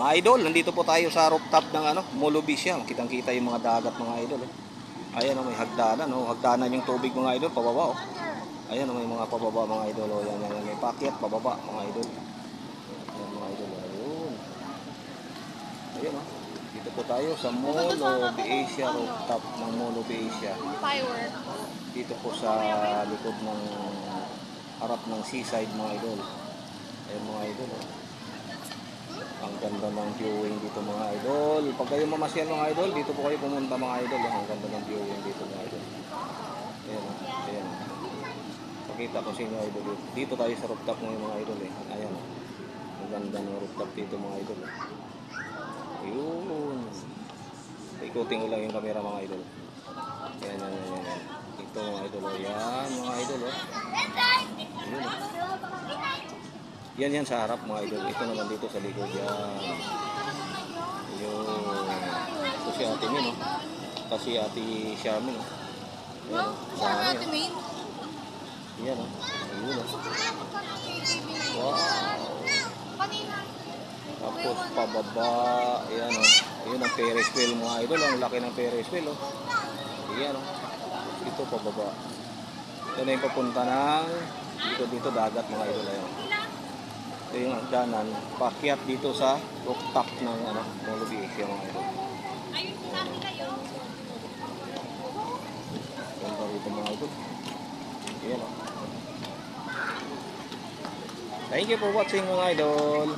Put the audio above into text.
Mga idol, nandito po tayo sa rooftop ng Molobisia. Kitang-kita yung mga dagat mga idol. Ayan, may hagdanan, hagdanan yung tubig mga idol, pababa. Ayan, may mga pababa mga idol. Yan, may pakyat pababa mga idol. Ayan mga idol, ayun. Ayan, dito po tayo sa Molobisia rooftop ng Molobisia. Dito po sa likod ng harap ng seaside mga idol. Ayan mga idol. Ang ganda ng viewing dito mga idol. Pag kayo mamasyal mga idol, dito po kayo pumunta mga idol. Ang ganda ng viewing dito mga idol. Ayan, ayan. Pakita ko sa inyo idol. Dito tayo sa rooftop ngayon mga idol. Ayan. Ang ganda ng rooftop dito mga idol. Ayun. Ikutin ko lang yung camera mga idol. Ayan. Ito mga idol. Ayan mga idol. Ayun. Yan sa harap mga idol. Ito naman dito sa likod. Yan. Ayun. Ito si ate Min. Kasi ate Xiaomi. Wow, ate Min. Yan. Ayun. Wow. Tapos pababa. Ayan. Ayun ang Ferris wheel mga idol. Ang laki ng Ferris wheel. Ayan. Ito pababa. Ito na yung papunta ng dito dagat mga idol. Ayan. Ito yung hagdanan, pakyat dito sa rooftop ng Molobisia mga idol. Ayun po namin kayo. Ganda rito mga idol. Ayan. Thank you for watching mga idol.